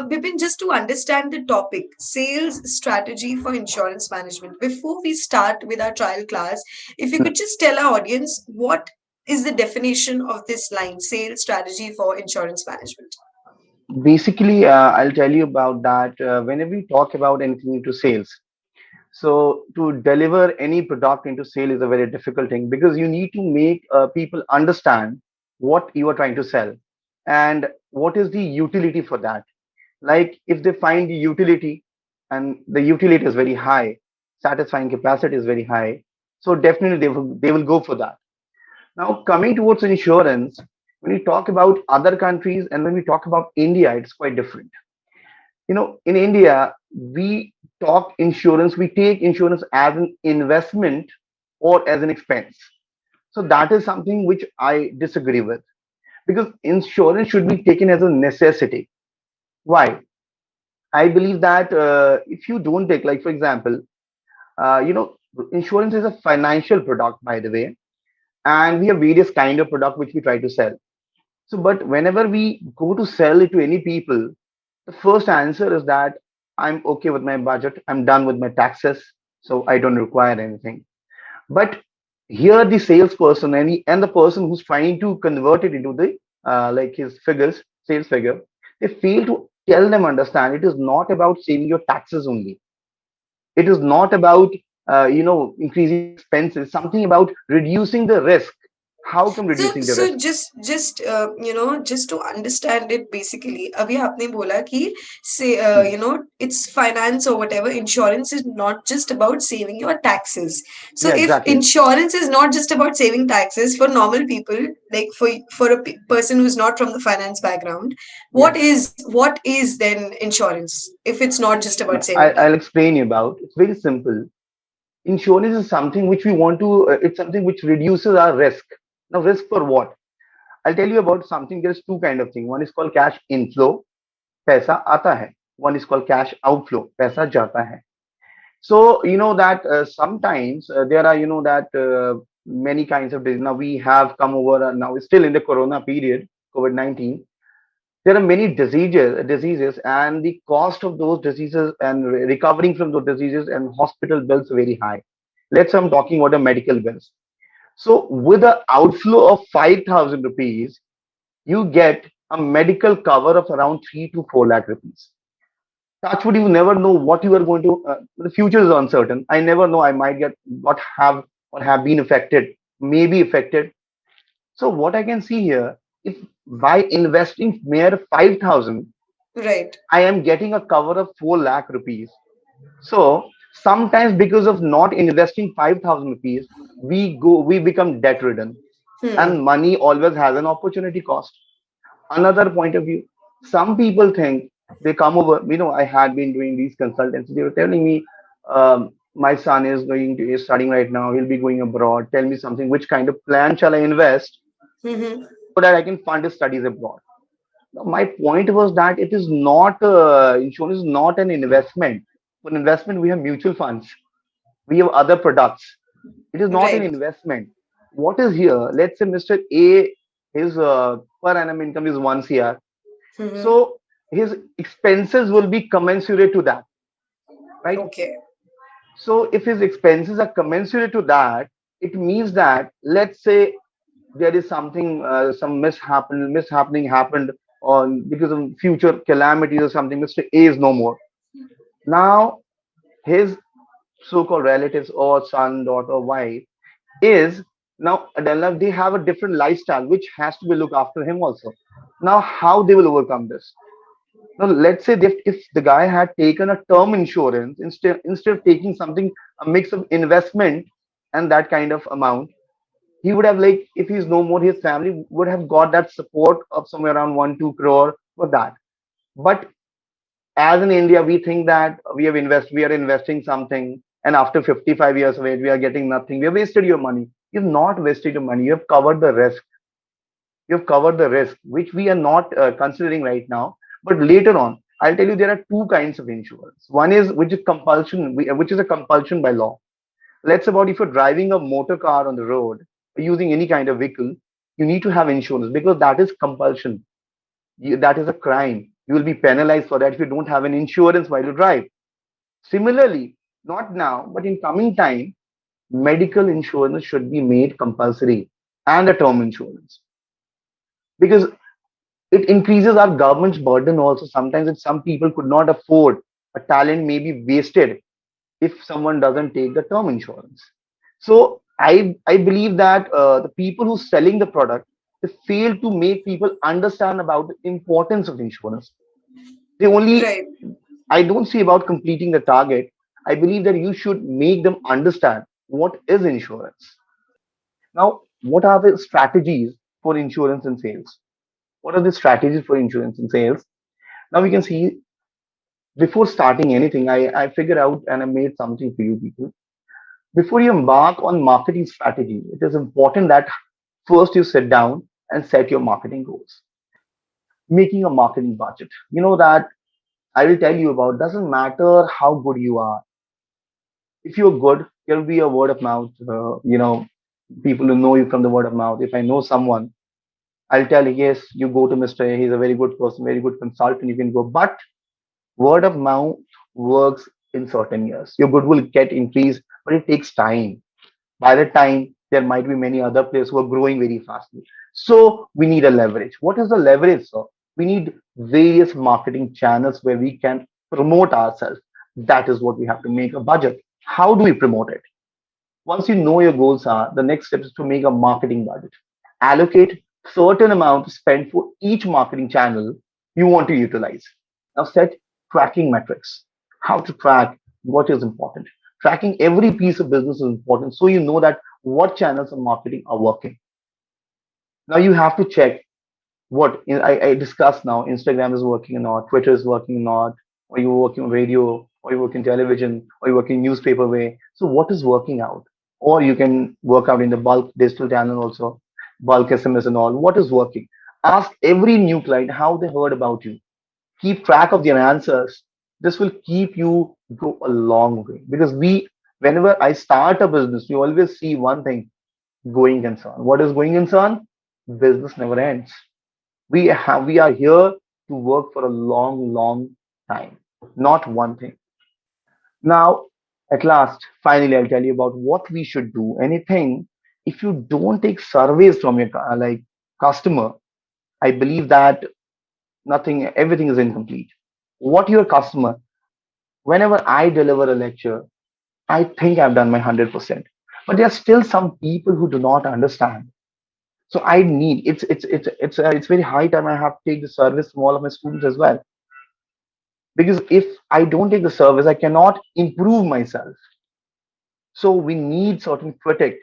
Bipin, just to understand the topic, sales strategy for insurance management. Before we start with our trial class, if you could just tell our audience what is the definition of this line, sales strategy for insurance management. Basically, I'll tell you about that. Whenever we talk about anything into sales, so to deliver any product into sale is a very difficult thing because you need to make people understand what you are trying to sell and what is the utility for that. Like if they find the utility and the utility is very high, satisfying capacity is very high, so definitely they will go for that. Now, coming towards insurance, when we talk about other countries and when we talk about India, it's quite different. In India, we take insurance as an investment or as an expense. So that is something which I disagree with because insurance should be taken as a necessity. Why? I believe that if you don't take, like, for example, uh, you know, insurance is a financial product, by the way, and we have various kind of product which we try to sell. So, but whenever we go to sell it to any people, the first answer is that I'm okay with my budget, I'm done with my taxes, so I don't require anything. But here, the salesperson and the person who's trying to convert it into the like his sales figure, they fail to tell them understand it is not about saving your taxes only. It is not about increasing expenses. Something about reducing the risk. How come So, reducing the so risk? just to understand it basically, अभी आपने बोला कि say Hmm. it's finance or whatever. Insurance is not just about saving your taxes. So, Yeah, if exactly. insurance is not just about saving taxes for normal people, like for a person who's not from the finance background, Yes. what is then insurance if it's not just about No, saving I'll explain you about. It's very simple. Insurance is something which we want to. It's something which reduces our risk. Now, risk for what? I'll tell you about something. There's two kind of thing. One is called cash inflow, पैसा आता है. One is called cash outflow, पैसा जाता है. So you know that sometimes there are that many kinds of disease. Now we have come over now still in the Corona period, COVID-19. There are many diseases, and the cost of those diseases and recovering from those diseases and hospital bills are very high. Let's say I'm talking about the medical bills. So with the outflow of 5,000 rupees, you get a medical cover of around 3 to 4 lakh rupees. Touch wood, you never know what you are going to. The future is uncertain. I never know. I might get what have been affected, may be affected. So what I can see here, if by investing mere 5,000, right? I am getting a cover of 4 lakh rupees. So sometimes because of not investing 5,000 rupees, we become debt ridden, Hmm. and money always has an opportunity cost. Another point of view, some people think they come over. I had been doing these consultants. They were telling me, my son is studying right now. He'll be going abroad. Tell me something. Which kind of plan shall I invest Mm-hmm. so that I can fund his studies abroad? Now, my point was that it is not insurance is not an investment. For investment, we have mutual funds. We have other products. It is not an Right. investment. What is here? Let's say Mr. A, his per annum income is 1 CR. Mm-hmm. So his expenses will be commensurate to that, right? Okay. So if his expenses are commensurate to that, it means that, let's say there is something, some mishappening happened on because of future calamities or something. Mr. A is no more. Now his so-called relatives or son, daughter, wife is now they have a different lifestyle which has to be looked after him also. Now how they will overcome this? Now, let's say that if the guy had taken a term insurance instead of taking something, a mix of investment and that kind of amount, he would have, like, if he's no more, his family would have got that support of somewhere around 1 2 crore for that. But as in India, we think that we are investing something, and after 55 years of age, we are getting nothing. We have wasted your money. You've not wasted your money. You have covered the risk. You've covered the risk, which we are not considering right now. But later on, I'll tell you there are two kinds of insurance. One is which is a compulsion by law. Let's about if you're driving a motor car on the road, or using any kind of vehicle, you need to have insurance because that is compulsion. That is a crime. You will be penalized for that if you don't have an insurance while you drive. Similarly, not now, but in coming time, medical insurance should be made compulsory, and a term insurance, because it increases our government's burden also. Sometimes if some people could not afford, a talent may be wasted if someone doesn't take the term insurance. So I believe that the people who selling the product, they fail to make people understand about the importance of insurance. They only, Right. I don't see about completing the target. I believe that you should make them understand what is insurance. Now, what are the strategies for insurance and sales? What are the strategies for insurance and sales? Now we can see, before starting anything, I figured out and I made something for you people. Before you embark on marketing strategy, it is important that first you sit down and set your marketing goals. Making a marketing budget. You know that I will tell you about, doesn't matter how good you are. If you're good, there'll be a word of mouth. People will know you from the word of mouth. If I know someone, I'll tell you, yes, you go to Mr. A, he's a very good person, very good consultant, you can go. But word of mouth works in certain years. Your good will get increased, but it takes time. By the time, there might be many other players who are growing very fastly. So we need a leverage. What is the leverage, sir? We need various marketing channels where we can promote ourselves. That is what we have to make a budget. How do we promote it? Once you know your goals are, the next step is to make a marketing budget. Allocate certain amount to spend for each marketing channel you want to utilize. Now set tracking metrics. How to track what is important. Tracking every piece of business is important so you know that what channels of marketing are working. Now you have to check I discussed now. Instagram is working or not, Twitter is working or not, or you're working on radio, or you work in television, or you work in newspaper way. So what is working out? Or you can work out in the bulk digital channel also, bulk SMS and all. What is working? Ask every new client how they heard about you. Keep track of their answers. This will keep you go a long way, because whenever I start a business, we always see one thing: going concern. What is going concern? Business never ends. We are here to work for a long time, not one thing. Now, at last, finally, I'll tell you about what we should do. Anything, if you don't take surveys from your customer, I believe that nothing, everything is incomplete. What your customer, whenever I deliver a lecture, I think I've done my 100%. But there are still some people who do not understand. So I need, it's very high time I have to take the service from all of my students as well. Because if I don't take the service, I cannot improve myself. So we need certain critic.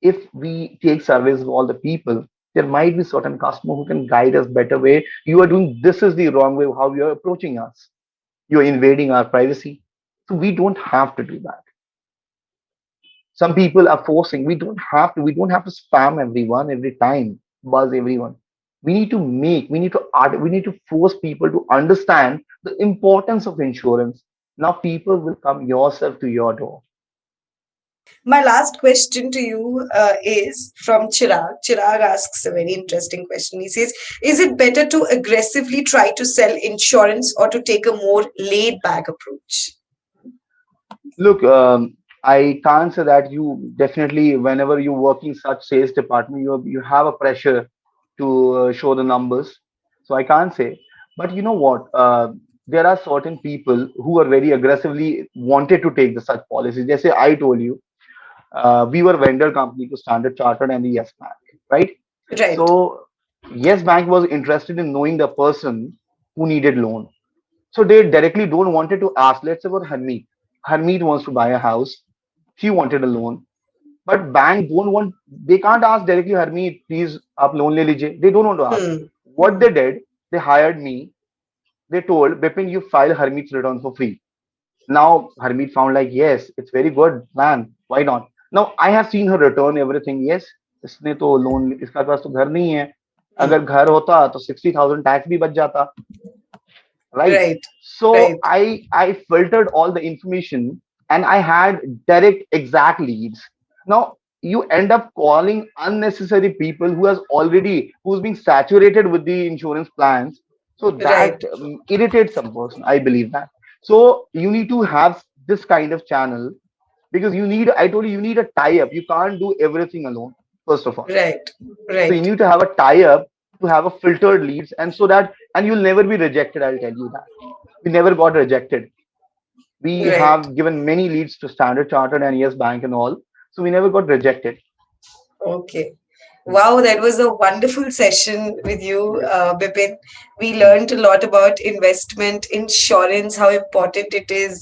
If we take service of all the people, there might be certain customer who can guide us better way. You are doing, this is the wrong way how you are approaching us. You're invading our privacy. So we don't have to do that. Some people are forcing. We don't have to spam everyone every time, buzz everyone. We need to force people to understand the importance of insurance. Now people will come yourself to your door. My last question to you is from Chirag. Chirag asks a very interesting question. He says, is it better to aggressively try to sell insurance or to take a more laid back approach? Look, I can't say that. You definitely, whenever you work in such sales department, you have a pressure to show the numbers. So I can't say. But you know what? There are certain people who are very aggressively wanted to take the such policies. Just say I told you, we were vendor company to Standard Chartered and the Yes Bank, right? Right. So Yes Bank was interested in knowing the person who needed loan. So they directly don't wanted to ask. Let's say about Harmeet. Harmeet wants to buy a house. She wanted a loan, but bank don't want. They can't ask directly, Harmeet, please, आप loan ले लीजिए. They don't want to ask. Hmm. What they did, they hired me. They told Bipin, you file Harmeet's return for free. Now Harmeet found like, yes, it's very good man. Why not? Now I have seen her return everything. Yes, इसने तो loan, इसका पास तो घर नहीं है. Hmm. अगर घर होता तो 60,000 टैक्स भी बच जाता, right? Right. So Right. I filtered all the information and I had direct exact leads. Now you end up calling unnecessary people who's being saturated with the insurance plans. So that Right. irritates some person. I believe that. So you need to have this kind of channel because you need. I told you, you need a tie up. You can't do everything alone. First of all, Right. so you Right. need to have a tie up to have a filtered leads, and so that and you'll never be rejected. I'll tell you that we never got rejected. We Right. have given many leads to Standard Chartered and Yes Bank and all, so we never got rejected. Okay. Wow, that was a wonderful session with you, Yes. Bipin. We Mm. learned a lot about investment, insurance, how important it is,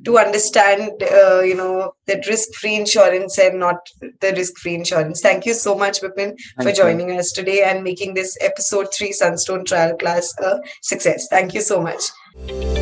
to understand, that risk-free insurance and not the risk-free insurance. Thank you so much, Bipin, for Thank you. joining us today and making this episode 3 Sunstone Trial Class a success. Thank you so much.